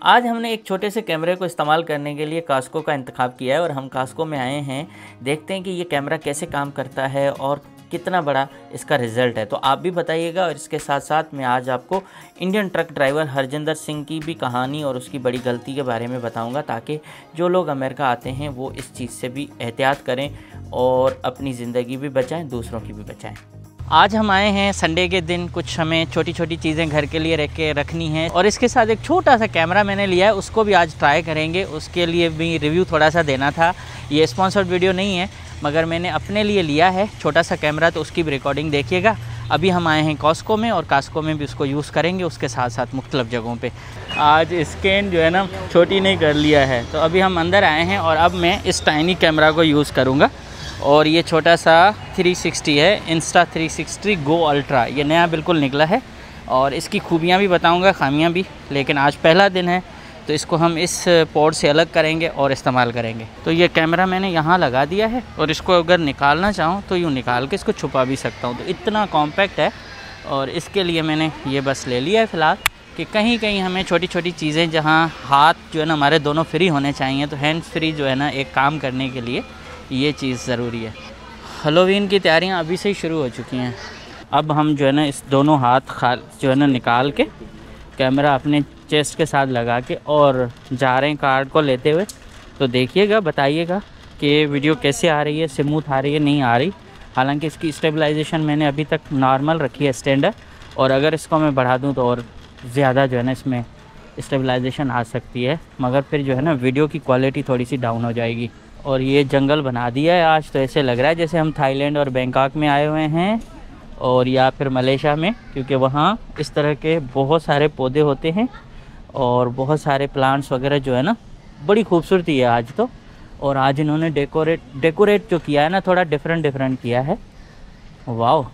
आज हमने एक छोटे से कैमरे को इस्तेमाल करने के लिए कास्को का इंतखाब किया है और हम कास्को में आए हैं। देखते हैं कि ये कैमरा कैसे काम करता है और कितना बड़ा इसका रिज़ल्ट है। तो आप भी बताइएगा। और इसके साथ साथ मैं आज आपको Indian truck driver Harjinder Singh की भी कहानी और उसकी बड़ी गलती के बारे में बताऊंगा, ताकि जो लोग अमेरिका आते हैं वो इस चीज़ से भी एहतियात करें और अपनी ज़िंदगी भी बचाएं, दूसरों की भी बचाएं। आज हम आए हैं संडे के दिन, कुछ हमें छोटी छोटी चीज़ें घर के लिए रखनी हैं और इसके साथ एक छोटा सा कैमरा मैंने लिया है, उसको भी आज ट्राई करेंगे। उसके लिए भी रिव्यू थोड़ा सा देना था। ये स्पॉन्सर्ड वीडियो नहीं है, मगर मैंने अपने लिए लिया है छोटा सा कैमरा, तो उसकी भी रिकॉर्डिंग देखिएगा। अभी हम आए हैं कॉस्को में और कास्को में भी उसको यूज़ करेंगे, उसके साथ साथ मुख्तलिफ़ जगहों पे। आज स्कैन जो है ना छोटी नहीं कर लिया है, तो अभी हम अंदर आए हैं और अब मैं इस टाइनी कैमरा को यूज़ करूँगा। और ये छोटा सा 360 है, Insta360 Go Ultra, ये नया बिल्कुल निकला है और इसकी खूबियाँ भी बताऊँगा, खामियाँ भी। लेकिन आज पहला दिन है तो इसको हम इस पोर्ट से अलग करेंगे और इस्तेमाल करेंगे। तो ये कैमरा मैंने यहाँ लगा दिया है और इसको अगर निकालना चाहूँ तो यूँ निकाल के इसको छुपा भी सकता हूँ। तो इतना कॉम्पैक्ट है और इसके लिए मैंने ये बस ले लिया है फ़िलहाल, कि कहीं कहीं हमें छोटी छोटी चीज़ें जहाँ हाथ जो है ना हमारे दोनों फ्री होने चाहिए, तो हैंड फ्री जो है ना एक काम करने के लिए ये चीज़ ज़रूरी है। हैलोवीन की तैयारियां अभी से ही शुरू हो चुकी हैं। अब हम जो है ना इस दोनों हाथ जो है ना निकाल के कैमरा अपने चेस्ट के साथ लगा के और जा रहे हैं कार्ड को लेते हुए। तो देखिएगा, बताइएगा कि वीडियो कैसे आ रही है, स्मूथ आ रही है, नहीं आ रही। हालांकि इसकी स्टेबलाइजेशन मैंने अभी तक नॉर्मल रखी है, स्टैंडर्ड, और अगर इसको मैं बढ़ा दूँ तो और ज़्यादा जो है ना इसमें स्टेबलाइजेशन आ सकती है, मगर फिर जो है ना वीडियो की क्वालिटी थोड़ी सी डाउन हो जाएगी। और ये जंगल बना दिया है आज, तो ऐसे लग रहा है जैसे हम थाईलैंड और बैंकॉक में आए हुए हैं, और या फिर मलेशिया में, क्योंकि वहाँ इस तरह के बहुत सारे पौधे होते हैं और बहुत सारे प्लांट्स वगैरह जो है ना, बड़ी खूबसूरती है आज तो। और आज इन्होंने डेकोरेट जो किया है ना, थोड़ा डिफरेंट किया है। वाह,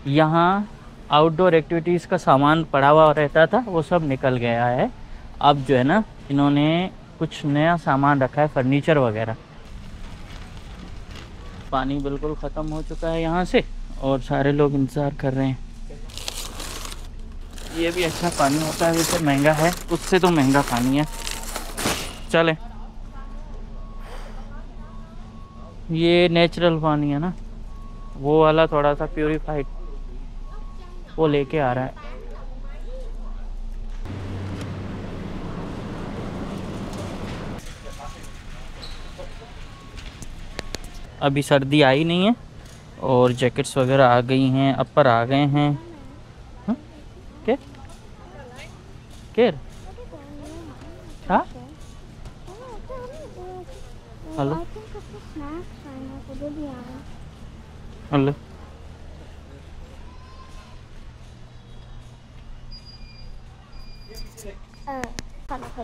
यहाँ आउटडोर एक्टिविटीज़ का सामान पड़ा हुआ रहता था, वो सब निकल गया है। अब जो है ना इन्होंने कुछ नया सामान रखा है, फर्नीचर वगैरह। पानी बिल्कुल ख़त्म हो चुका है यहाँ से और सारे लोग इंतज़ार कर रहे हैं। ये भी अच्छा पानी होता है, वैसे महंगा है, उससे तो महंगा पानी है। चले, ये नेचुरल पानी है ना, वो वाला थोड़ा सा प्यूरिफाइड वो लेके आ रहा है। अभी सर्दी आई नहीं है और जैकेट्स वगैरह आ गई हैं, अपर आ गए हैं। क्या केर हाँ, हेलो हेलो,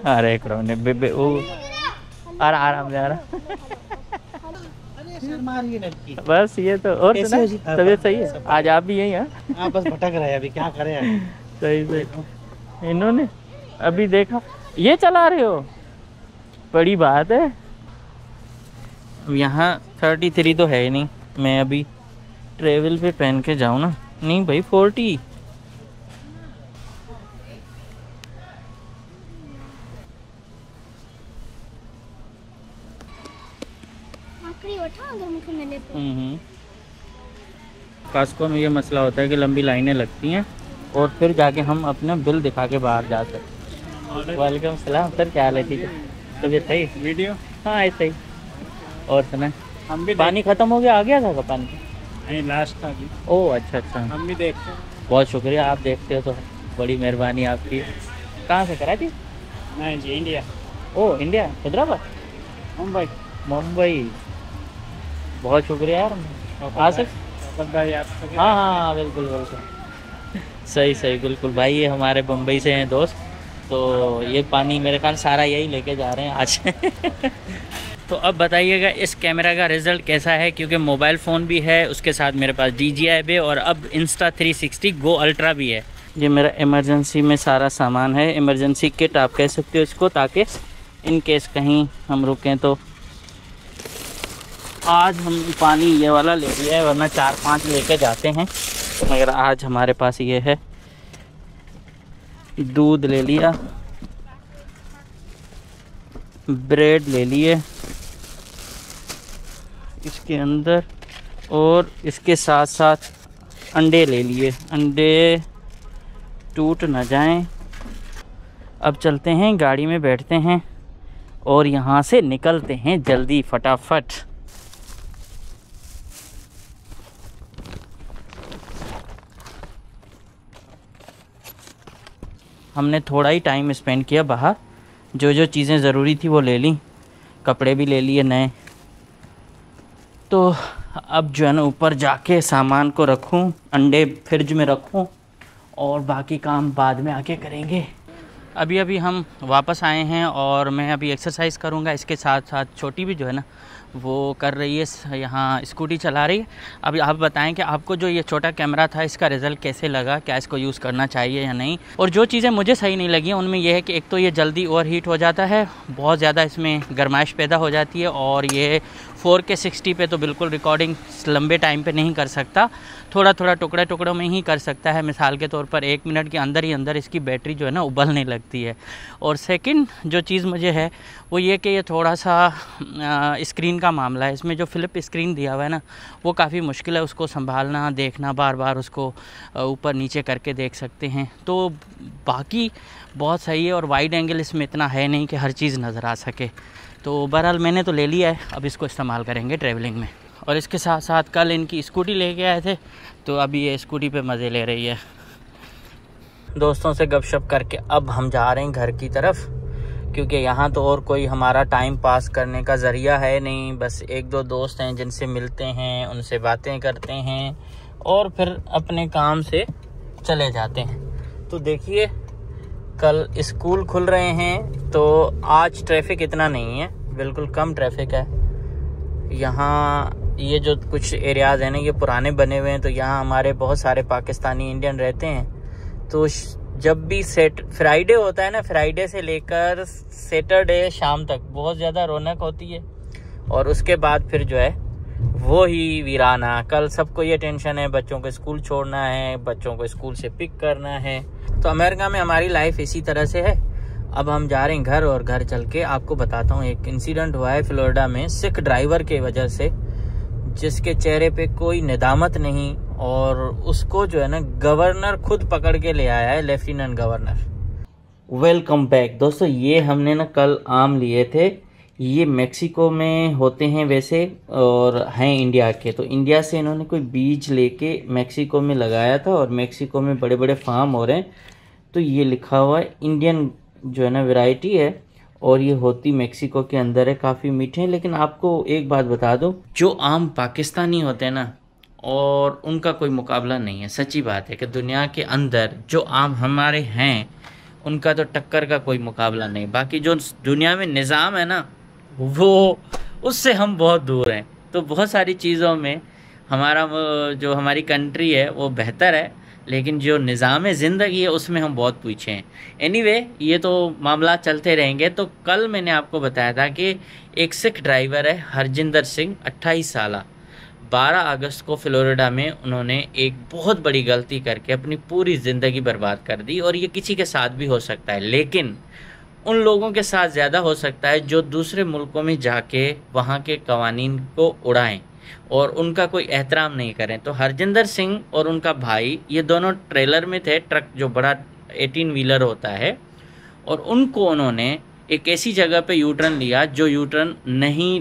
अरे करो ने बेबे वो आराम से आ रहा। बस ये तो, और तबीयत सही है? आज आप भी यही हैं? आप बस भटक रहे हैं, अभी क्या करें। सही सही, इन्होंने अभी देखा ये चला रहे हो, बड़ी बात है। यहाँ 33 तो है ही नहीं, मैं अभी ट्रेवल पे पहन के जाऊँ ना, नहीं भाई 40। कास्को में ये मसला होता है कि लंबी लाइनें लगती हैं और फिर जाके हम अपना बिल दिखा के बाहर जाते हैं। वालेकुम सलाम सर, क्या हाल है? ठीक है, तबीयत सही? वीडियो हाँ ऐसे ही। और सुना, हम भी पानी ख़त्म हो गया, आ गया था पानी? नहीं, लास्ट था। ओह अच्छा, हम भी देखते हैं। बहुत शुक्रिया, आप देखते हो तो बड़ी मेहरबानी आपकी। कहाँ से करा थी? नहीं जी, इंडिया। ओह इंडिया, हैदराबाद, मुंबई। बहुत शुक्रिया यार, आ सकते? हाँ बिल्कुल सही बिल्कुल भाई, ये हमारे मुंबई से हैं दोस्त, तो ये पानी मेरे ख्याल सारा यही लेके जा रहे हैं आज। तो अब बताइएगा इस कैमरा का रिज़ल्ट कैसा है, क्योंकि मोबाइल फ़ोन भी है, उसके साथ मेरे पास DJI भी और अब Insta360 Go Ultra भी है। ये मेरा इमरजेंसी में सारा सामान है, इमरजेंसी किट आप कह सकते हो इसको, ताकि इन केस कहीं हम रुकें तो। आज हम पानी ये वाला ले लिया है, वरना 4-5 लेके जाते हैं, मगर आज हमारे पास ये है। दूध ले लिया, ब्रेड ले लिए इसके अंदर, और इसके साथ साथ अंडे ले लिए, अंडे टूट ना जाएं। अब चलते हैं, गाड़ी में बैठते हैं और यहाँ से निकलते हैं जल्दी फटाफट। हमने थोड़ा ही टाइम स्पेंड किया बाहर, जो जो चीज़ें ज़रूरी थी वो ले ली, कपड़े भी ले लिए नए। तो अब जो है ना ऊपर जाके सामान को रखूं, अंडे फ्रिज में रखूं, और बाकी काम बाद में आके करेंगे। अभी हम वापस आए हैं और मैं अभी एक्सरसाइज करूंगा। इसके साथ साथ छोटी भी जो है ना वो कर रही है, यहाँ स्कूटी चला रही है। अभी आप बताएं कि आपको जो ये छोटा कैमरा था इसका रिज़ल्ट कैसे लगा, क्या इसको यूज़ करना चाहिए या नहीं। और जो चीज़ें मुझे सही नहीं लगी उनमें यह है कि एक तो ये जल्दी ओवरहीट हो जाता है, बहुत ज़्यादा इसमें गर्माइश पैदा हो जाती है, और ये 4K 60 पे तो बिल्कुल रिकॉर्डिंग लंबे टाइम पे नहीं कर सकता, थोड़ा थोड़ा टुकड़े टुकड़ों में ही कर सकता है। मिसाल के तौर पर 1 मिनट के अंदर ही अंदर इसकी बैटरी जो है ना उबलने लगती है। और सेकंड जो चीज़ मुझे है वो ये कि ये थोड़ा सा स्क्रीन का मामला है। इसमें जो फ्लिप स्क्रीन दिया हुआ है ना वो काफ़ी मुश्किल है, उसको संभालना, देखना, बार बार उसको ऊपर नीचे करके देख सकते हैं। तो बाकी बहुत सही है, और वाइड एंगल इसमें इतना है नहीं कि हर चीज़ नज़र आ सके। तो बहरहाल मैंने तो ले लिया है, अब इसको इस्तेमाल करेंगे ट्रैवलिंग में। और इसके साथ साथ कल इनकी स्कूटी लेके आए थे, तो अभी ये स्कूटी पे मज़े ले रही है। दोस्तों से गपशप करके अब हम जा रहे हैं घर की तरफ, क्योंकि यहाँ तो और कोई हमारा टाइम पास करने का ज़रिया है नहीं। बस 1-2 दोस्त हैं जिनसे मिलते हैं, उनसे बातें करते हैं और फिर अपने काम से चले जाते हैं। तो देखिए कल स्कूल खुल रहे हैं, तो आज ट्रैफिक इतना नहीं है, बिल्कुल कम ट्रैफिक है। यहाँ ये जो कुछ एरियाज़ हैं ना ये पुराने बने हुए हैं, तो यहाँ हमारे बहुत सारे पाकिस्तानी इंडियन रहते हैं। तो जब भी फ्राइडे होता है ना, फ्राइडे से लेकर सैटरडे शाम तक बहुत ज़्यादा रौनक होती है, और उसके बाद फिर जो है वो ही वीराना। कल सबको ये टेंशन है, बच्चों को स्कूल छोड़ना है, बच्चों को स्कूल से पिक करना है। तो अमेरिका में हमारी लाइफ इसी तरह से है। अब हम जा रहे हैं घर, और घर चल के आपको बताता हूँ एक इंसिडेंट हुआ है फ्लोरिडा में सिख ड्राइवर के वजह से, जिसके चेहरे पे कोई निदामत नहीं, और उसको जो है ना गवर्नर खुद पकड़ के ले आया है, लेफ्टिनेंट गवर्नर। वेलकम बैक दोस्तों। ये हमने ना कल आम लिए थे, ये मेक्सिको में होते हैं वैसे, और हैं इंडिया के। तो इंडिया से इन्होंने कोई बीज लेके मेक्सिको में लगाया था, और मेक्सिको में बड़े बड़े फार्म हो रहे हैं। तो ये लिखा हुआ है इंडियन जो है ना वैरायटी है, और ये होती मेक्सिको के अंदर है, काफ़ी मीठे हैं। लेकिन आपको एक बात बता दूं, जो आम पाकिस्तानी होते हैं ना, और उनका कोई मुकाबला नहीं है। सच्ची बात है कि दुनिया के अंदर जो आम हमारे हैं उनका तो टक्कर का कोई मुकाबला नहीं। बाकी जो दुनिया में निज़ाम है ना वो उससे हम बहुत दूर हैं। तो बहुत सारी चीज़ों में हमारा जो हमारी कंट्री है वो बेहतर है, लेकिन जो निज़ाम ज़िंदगी है उसमें हम बहुत पीछे हैं। एनीवे ये तो मामला चलते रहेंगे। तो कल मैंने आपको बताया था कि एक सिख ड्राइवर है हरजिंदर सिंह, 28 साल, 12 अगस्त को फ्लोरिडा में उन्होंने एक बहुत बड़ी गलती करके अपनी पूरी ज़िंदगी बर्बाद कर दी। और ये किसी के साथ भी हो सकता है, लेकिन उन लोगों के साथ ज़्यादा हो सकता है जो दूसरे मुल्कों में जाके वहाँ के कवानीन को उड़ाएं और उनका कोई एहतराम नहीं करें। तो हरजिंदर सिंह और उनका भाई ये दोनों ट्रेलर में थे, ट्रक जो बड़ा 18 व्हीलर होता है, और उनको उन्होंने एक ऐसी जगह पे यू टर्न लिया जो यू टर्न नहीं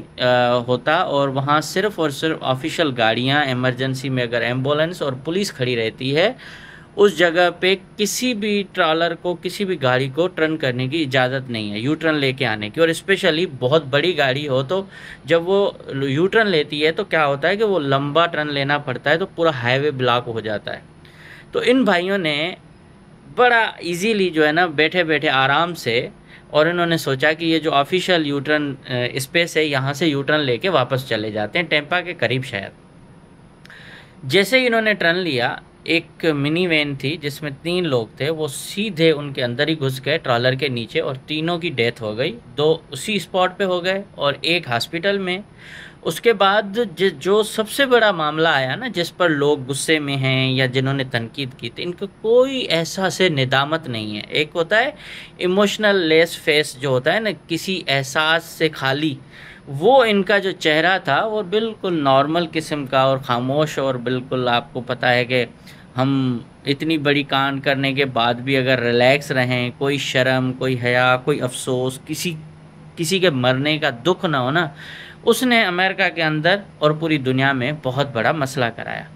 होता, और वहाँ सिर्फ़ और सिर्फ ऑफिशियल गाड़ियाँ, इमरजेंसी में अगर एम्बुलेंस और पुलिस खड़ी रहती है, उस जगह पे किसी भी ट्रॉलर को, किसी भी गाड़ी को टर्न करने की इजाज़त नहीं है, यू टर्न लेके आने की। और स्पेशली बहुत बड़ी गाड़ी हो तो जब वो यू टर्न लेती है तो क्या होता है कि वो लंबा टर्न लेना पड़ता है, तो पूरा हाईवे ब्लॉक हो जाता है। तो इन भाइयों ने बड़ा इजीली जो है ना बैठे बैठे आराम से, और इन्होंने सोचा कि ये जो ऑफिशियल यू टर्न स्पेस है यहाँ से यू टर्न लेके वापस चले जाते हैं, टेम्पा के करीब शायद। जैसे ही इन्होंने टर्न लिया, एक मिनी वैन थी जिसमें 3 लोग थे, वो सीधे उनके अंदर ही घुस गए ट्रॉलर के नीचे, और तीनों की डेथ हो गई। 2 उसी स्पॉट पे हो गए और एक हॉस्पिटल में, उसके बाद जो सबसे बड़ा मामला आया ना, जिस पर लोग गुस्से में हैं या जिन्होंने तनकीद की थी, इनको कोई ऐसा से निदामत नहीं है। एक होता है इमोशनल लेस फेस, जो होता है ना किसी एहसास से खाली, वो इनका जो चेहरा था वो बिल्कुल नॉर्मल किस्म का और खामोश, और बिल्कुल आपको पता है कि हम इतनी बड़ी कांड करने के बाद भी अगर रिलैक्स रहें, कोई शर्म, कोई हया, कोई अफसोस, किसी किसी के मरने का दुख ना हो ना, उसने अमेरिका के अंदर और पूरी दुनिया में बहुत बड़ा मसला कराया।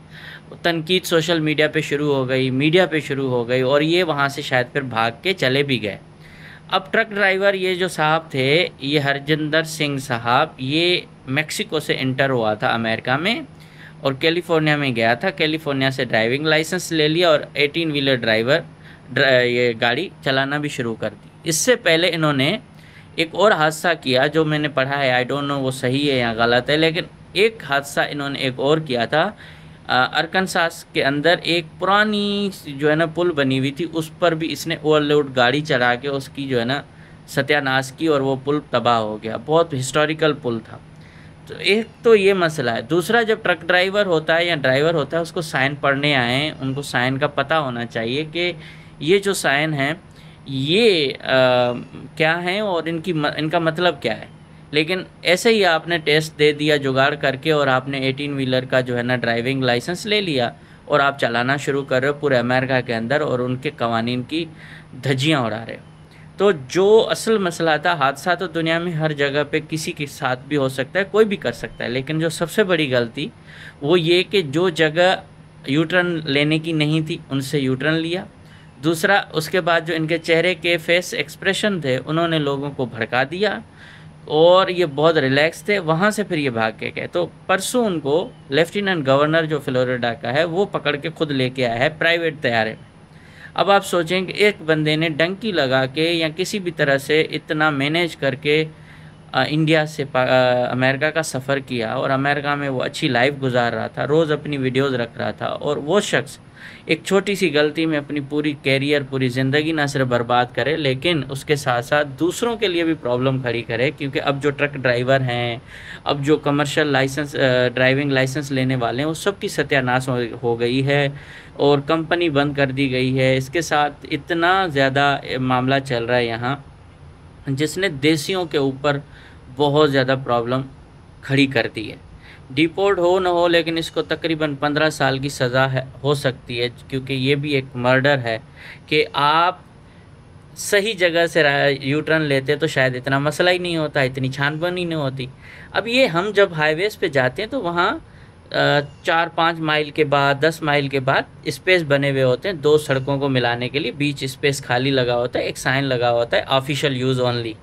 तनकीद सोशल मीडिया पे शुरू हो गई, मीडिया पे शुरू हो गई, और ये वहाँ से शायद फिर भाग के चले भी गए। अब ट्रक ड्राइवर ये जो साहब थे, ये हरजिंदर सिंह साहब, ये मेक्सिको से इंटर हुआ था अमेरिका में और कैलिफोर्निया में गया था। कैलिफोर्निया से ड्राइविंग लाइसेंस ले लिया और 18 व्हीलर ये गाड़ी चलाना भी शुरू कर दी। इससे पहले इन्होंने एक और हादसा किया, जो मैंने पढ़ा है, आई डोंट नो वो सही है या गलत है, लेकिन एक हादसा इन्होंने एक और किया था। अरकनसास के अंदर एक पुरानी जो है ना पुल बनी हुई थी, उस पर भी इसने ओवरलोड गाड़ी चला के उसकी जो है ना सत्यानाश की, और वो पुल तबाह हो गया। बहुत हिस्टोरिकल पुल था। तो एक तो ये मसला है। दूसरा, जब ट्रक ड्राइवर होता है या ड्राइवर होता है, उसको साइन पढ़ने आए, उनको साइन का पता होना चाहिए कि ये जो साइन है ये क्या है और इनका मतलब क्या है। लेकिन ऐसे ही आपने टेस्ट दे दिया जुगाड़ करके, और आपने 18 व्हीलर का जो है ना ड्राइविंग लाइसेंस ले लिया, और आप चलाना शुरू कर रहे हो पूरे अमेरिका के अंदर, और उनके कवानीन की धज्जियाँ उड़ा रहे हो। तो जो असल मसला था, हादसा तो दुनिया में हर जगह पे किसी के साथ भी हो सकता है, कोई भी कर सकता है, लेकिन जो सबसे बड़ी गलती वो ये कि जो जगह यू टर्न लेने की नहीं थी उनसे यू टर्न लिया। दूसरा, उसके बाद जो इनके चेहरे के फेस एक्सप्रेशन थे, उन्होंने लोगों को भड़का दिया, और ये बहुत रिलैक्स थे। वहाँ से फिर ये भाग के गए। तो परसों उनको लेफ्टिनेंट गवर्नर जो फ्लोरिडा का है, वो पकड़ के खुद लेके आया है प्राइवेट तैयारे में। अब आप सोचें कि एक बंदे ने डंकी लगा के या किसी भी तरह से इतना मैनेज करके इंडिया से अमेरिका का सफ़र किया, और अमेरिका में वो अच्छी लाइफ गुजार रहा था, रोज़ अपनी वीडियोज़ रख रहा था, और वो शख्स एक छोटी सी गलती में अपनी पूरी कैरियर, पूरी ज़िंदगी ना सिर्फ बर्बाद करे, लेकिन उसके साथ साथ दूसरों के लिए भी प्रॉब्लम खड़ी करे। क्योंकि अब जो ट्रक ड्राइवर हैं, अब जो कमर्शियल लाइसेंस ड्राइविंग लाइसेंस लेने वाले हैं, वो सब की सत्यानाश हो गई है और कंपनी बंद कर दी गई है। इसके साथ इतना ज़्यादा मामला चल रहा है यहाँ, जिसने देशियों के ऊपर बहुत ज़्यादा प्रॉब्लम खड़ी कर दी है। डिपोर्ट हो न हो, लेकिन इसको तकरीबन 15 साल की सज़ा हो सकती है, क्योंकि ये भी एक मर्डर है। कि आप सही जगह से यू टर्न लेते तो शायद इतना मसला ही नहीं होता, इतनी छानबीन ही नहीं होती। अब ये हम जब हाईवेज़ पे जाते हैं तो वहाँ 4-5 माइल के बाद, 10 माइल के बाद स्पेस बने हुए होते हैं दो सड़कों को मिलाने के लिए, बीच स्पेस खाली लगा होता है, एक साइन लगा होता है ऑफिशियल यूज़ ओनली।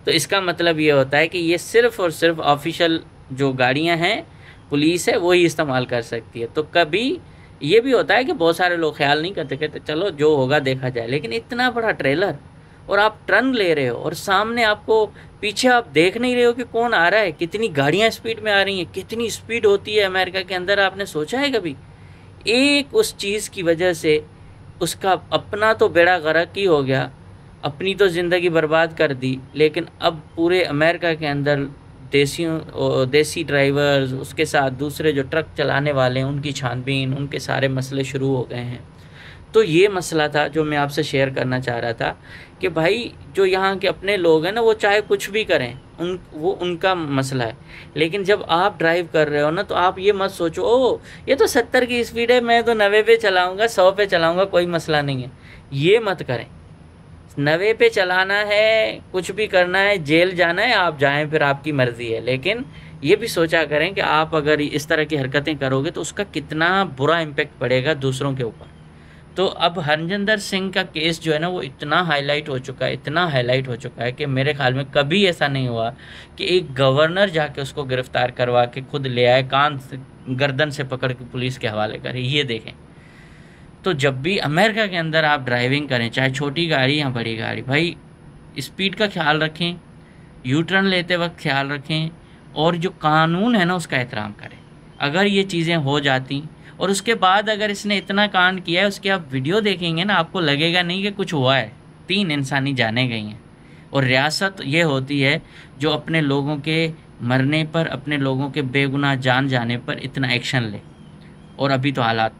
तो इसका मतलब ये होता है कि ये सिर्फ़ और सिर्फ ऑफिशियल जो गाड़ियां हैं, पुलिस है, वही इस्तेमाल कर सकती है। तो कभी ये भी होता है कि बहुत सारे लोग ख्याल नहीं करते, कहते चलो जो होगा देखा जाए। लेकिन इतना बड़ा ट्रेलर और आप टर्न ले रहे हो, और सामने आपको, पीछे आप देख नहीं रहे हो कि कौन आ रहा है, कितनी गाड़ियां स्पीड में आ रही हैं, कितनी स्पीड होती है अमेरिका के अंदर। आपने सोचा है कभी? एक उस चीज़ की वजह से उसका अपना तो बेड़ा गर्क ही हो गया, अपनी तो ज़िंदगी बर्बाद कर दी, लेकिन अब पूरे अमेरिका के अंदर देसी ड्राइवर्स, उसके साथ दूसरे जो ट्रक चलाने वाले हैं, उनकी छानबीन, उनके सारे मसले शुरू हो गए हैं। तो ये मसला था जो मैं आपसे शेयर करना चाह रहा था कि भाई जो यहाँ के अपने लोग हैं ना, वो चाहे कुछ भी करें, वो उनका मसला है। लेकिन जब आप ड्राइव कर रहे हो ना, तो आप ये मत सोचो ओ ये तो 70 की स्पीड है, मैं तो 90 पे चलाऊँगा, 100 पे चलाऊँगा, कोई मसला नहीं है। ये मत करें। 90 पे चलाना है, कुछ भी करना है, जेल जाना है, आप जाएं, फिर आपकी मर्ज़ी है। लेकिन ये भी सोचा करें कि आप अगर इस तरह की हरकतें करोगे तो उसका कितना बुरा इम्पेक्ट पड़ेगा दूसरों के ऊपर। तो अब हरजिंदर सिंह का केस जो है ना, वो इतना हाईलाइट हो चुका है, इतना हाईलाइट हो चुका है कि मेरे ख्याल में कभी ऐसा नहीं हुआ कि एक गवर्नर जाके उसको गिरफ़्तार करवा के खुद ले आए, कान से, गर्दन से पकड़ के पुलिस के हवाले करे। ये देखें। तो जब भी अमेरिका के अंदर आप ड्राइविंग करें, चाहे छोटी गाड़ी या बड़ी गाड़ी, भाई स्पीड का ख्याल रखें, यू टर्न लेते वक्त ख्याल रखें, और जो कानून है ना उसका एहतराम करें। अगर ये चीज़ें हो जाती, और उसके बाद अगर इसने इतना कांड किया है, उसकी आप वीडियो देखेंगे ना, आपको लगेगा नहीं कि कुछ हुआ है। 3 इंसानी जानें गई हैं। और रियासत ये होती है जो अपने लोगों के मरने पर, अपने लोगों के बेगुनाह जान जाने पर इतना एक्शन ले, और अभी तो हालात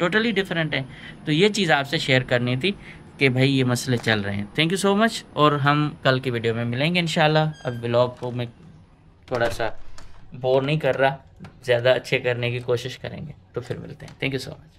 टोटली डिफरेंट है। तो ये चीज़ आपसे शेयर करनी थी कि भाई ये मसले चल रहे हैं। थैंक यू सो मच, और हम कल की वीडियो में मिलेंगे इंशाल्लाह। अब व्लॉग को मैं थोड़ा सा बोर नहीं कर रहा, ज़्यादा अच्छे करने की कोशिश करेंगे, तो फिर मिलते हैं। Thank you so much.